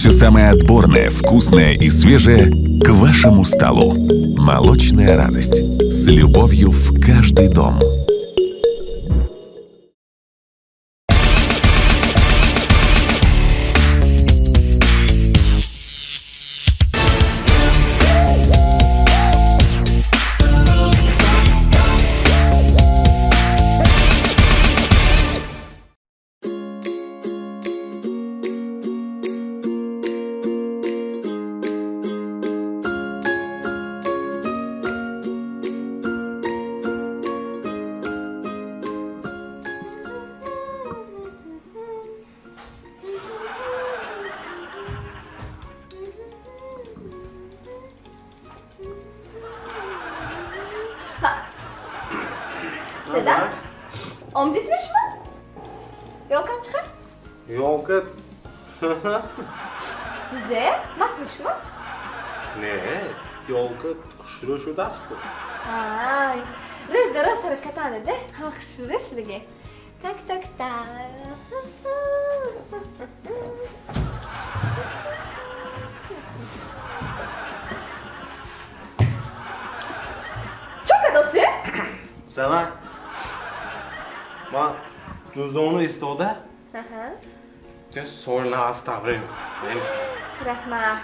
Все самое отборное, вкусное и свежее к вашему столу. Молочная радость. С любовью в каждый дом. Neden? Omletmiş mi? Yolkan çıkar. Yolka. Cize, masmış mı? Ne? Yolka kuşuru şudası bu. Ay, rız da rız hareketane de. Hıkşırış dige. Tak tak tak. Çok adası. Sana. Ma, duzonu istedi. Te soruna hasta abrim. Rahmat.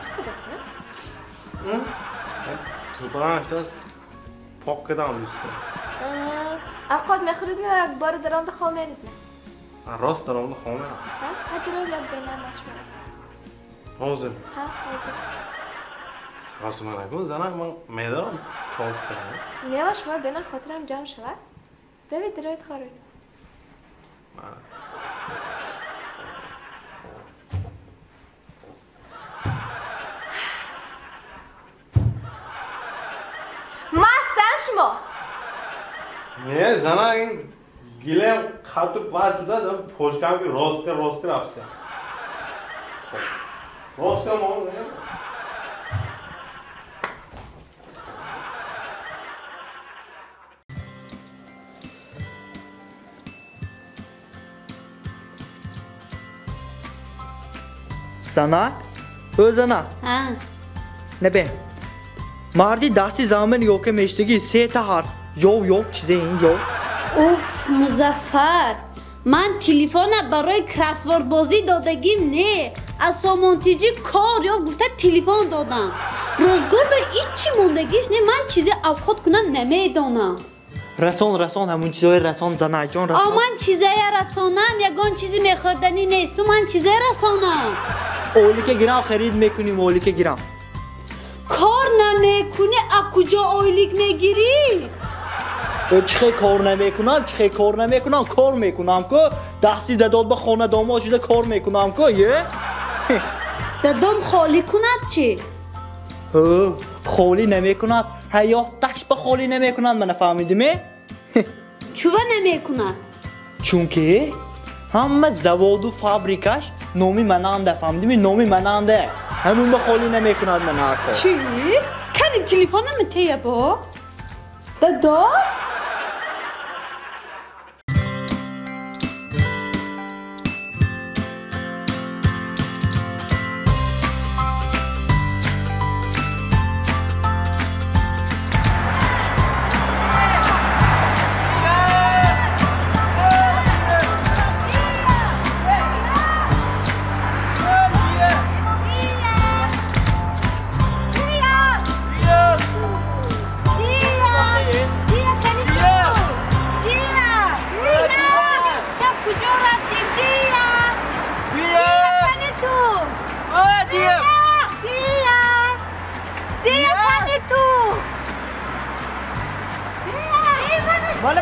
Çok adası. Hı? Tuban biraz pokkadan üstü. Akad mekhrud mi akbar daram da khamerit mi? Rost daram da khamer. Ha? Hadi rol yap bana maşmara. Hazır. Ha, hazır. Sazman akı zana man medaram kalt kanı. Ne baş mı? Benim hatırım cam şava. David dirayet kharı. Mastan şmo. Ne zana in gilem khatuk va juda zan poshkam ki rost kar apse. Rost ka mon ne? Sana? Özana. Ha. Ne be? Mardi dersi zaman yok emeşteki seta harf. Yo çizeyin yo. Уф, Музаффар, ман телефона барои кроссвордбозӣ додагим не. Аз Сомонтиҷи кор ё гуфта телефон додам. Рӯзгор ба ичи мондагиш не, ман чизе авхот кунам намедонам. Расон ҳамун чизои расон занаҷон расон. Ман чизая расонам, ягон чизи мехӯрданӣ несту, ман чизая расонам. Ойлика гирам харид мекуним, ойлика гирам. Кор намекунӣ, аз куҷо ойлик мегирӣ? چخه کار نمیکنم کار میکنم که دستی داد به خانه داماد شده کار میکنم که یه دادم خالی کند چی؟ خالی نمیکند حیاتش به خالی نمیکند من فهمیدمی؟ چوه نمیکند؟ چون که همه زواد و فابریکش نامی مننده فهمیدمی؟ نامی مننده همون به خالی نمیکند من اکو چی؟ کنیم تلفنم تیه با؟ دادا؟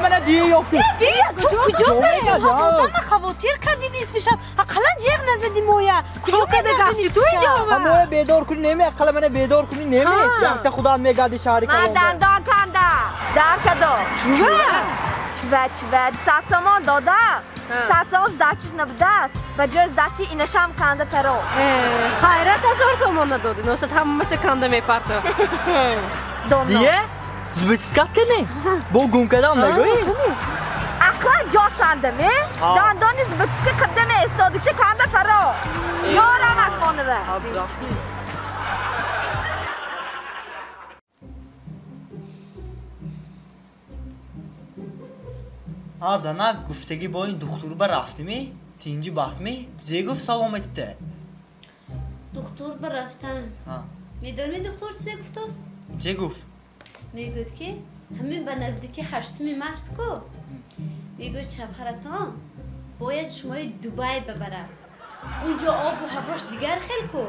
من دیگه یافتی کجا داری؟ آدم خواتیر کردی نیست میشم اقلا جیغ نزدی مویا کجا کده گفتی تو اینجا همه بیدار کنی نمی اقلا من بیدار کنی نمی یکتا خدا میگادی شهری من دندان کندم در کدو چوه ست سامان داده ست سامان دچیش نبوده است و جز دچی اینشم کنده پرو خیرت 1000 سامان دادی نوشد همه کنده میپرده دیگه؟ زبیتسکت کنی؟ با گم کدام نگوی؟ اقلا جاشندمه؟ دندانی زبطسکه قبدم استادکشه کنده فرا یارم اخوانه به آزانا گفتگی با این دختر با رفتیمی؟ تینجی باسمی؟ چه گفت سلامته؟ دکتر برفتم میدونی دکتر چه گفت است؟ چه گفت؟ میگوید که همین به نزدیکی هشتمی مرد کو میگوید شوهرتان باید شمای دبی ببره اونجا آب و هواش دیگر خیلی کو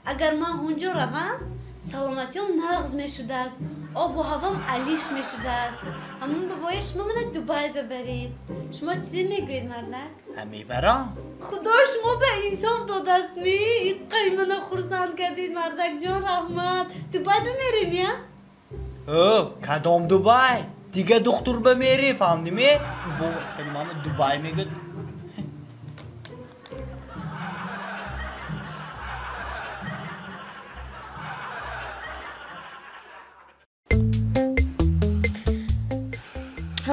اگر من اونجا روم سلامتیم نقض میشده است آب و هوام علیش میشده است همون باید شما من دبی ببرید شما چیزی میگوید مردک؟ میبرم خدا شما به انصاف داده است می این قیمنا خورسند کردید مردک جان رحمت دبی بمیریم یا؟ کدام دبی؟ دیگه دختر بمیری فهمدیمی؟ باز کنیم همه دبی میگه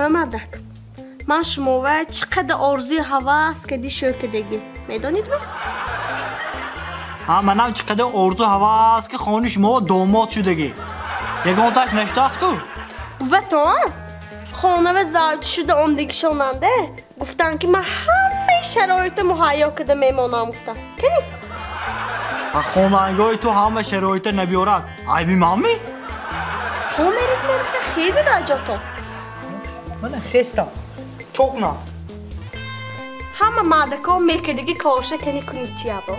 مردک من شما و چقدر آرزوی هواس کردی شرکتگی میدانید من؟ منم چقدر آرزو هواس که خانه شما داماد شدگی یگانتش نشته است کو؟ و تو خانه و زاید شده عمدگی شوننده گفتن که من همه شرایط مهیا کده میمانم گفتن کنی؟ خانه‌گاه تو همه شرایط نبیارد عیبی مامی؟ خب میرید خیزی در جا تو من خستم چوک نه همه مردکا میکردگی کارشه کنی کنی چی با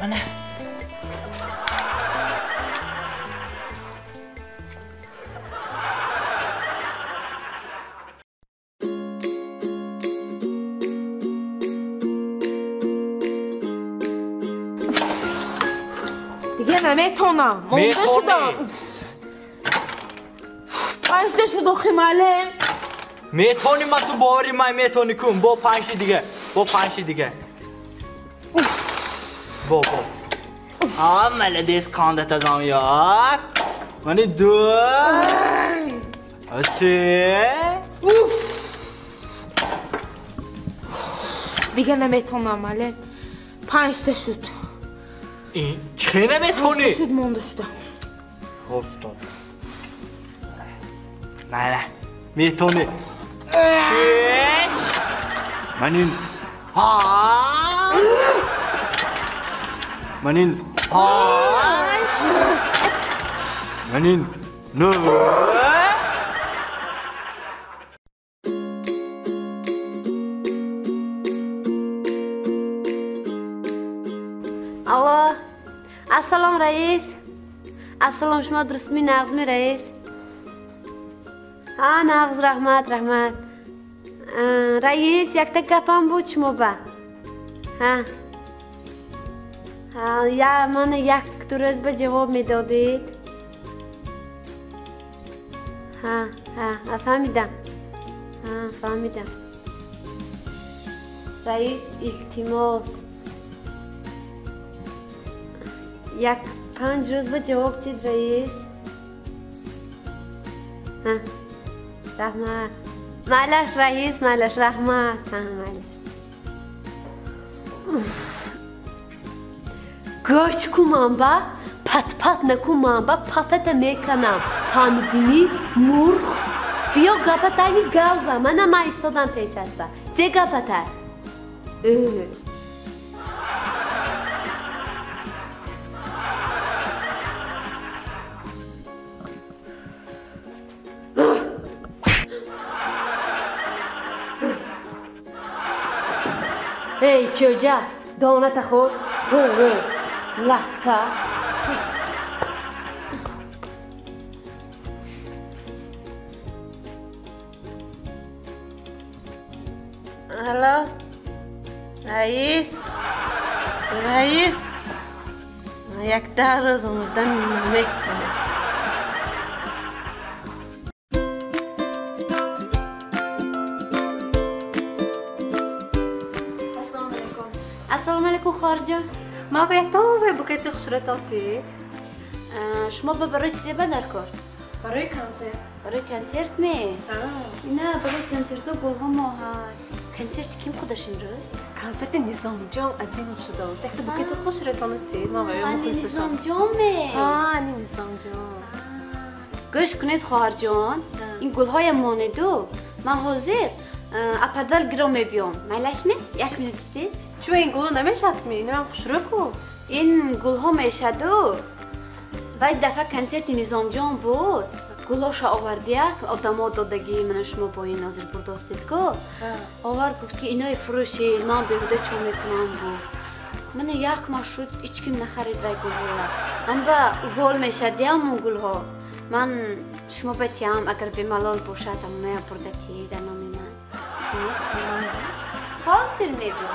من دیگه نمیتونم مونده شدم پنجده شد خیماله میتونی من تو باوری من میتونی کن با پنج دیگه با پنج دیگه با ملدیس کانده تزام یک منی دو سه دیگه نمیتونم ماله پنجده شد این چه نمیتونی؟ پنجده شد مونده شدم هستم نه میتونی شش من این من این من این نه آوا السلام رئیس السلام شما درست می نغز می رئیس نغز رحمت رئیس یک تا گپم بود شما با یا من یک دو روز به جواب می دادید فهمیدم رئیس التماس یک 5 روز به جواب چید رئیس رحمت معلش رئیس معلش رحمت معلش گرچ کمم با پت نکمم با پتت میکنم فهمیدیمی مرخ بیا گپتایمی گوزم منم ایستادم پیش است با چه گپتای ای چوجا دانت خود لحظه هلا رئیس یک 10 روز آمدن نمیتونم السلام علیکم خارجه ما بهتون و بوکت خسرتاتید شما برای چیزی بدر کار؟ برای کنسرت. برای کنسرت می؟ نه برای کنسرت گل ها ما های. کنسرت کیم خودش امروز؟ کنسرت نظام جان از این شده است. یک بوکت خوش رتانتی. ما باید نظام جان می؟ نظام جان. گوش کنید خواهر جان. این گل های ماندو. من حاضر اپدال گرام بیام. میلش می؟ یک منوت استید؟ چون این گل نمیشد می؟ نه خوش رو کو. این گل ها میشدو. وای دفعه کنسرت نظام جان بود. گلاشو آوردیه آدما دادگی من شما با این ناظر برداشتید که آورد گفت که اینای فروشی من بهوده چون میکنم بود من یک مشروط هیچ کم نخرید وای گلها من با وال میشد همون گلها من شما بتیم اگر به ملال باشد اما برده تیه در نامی من چی می؟ حاصل میبود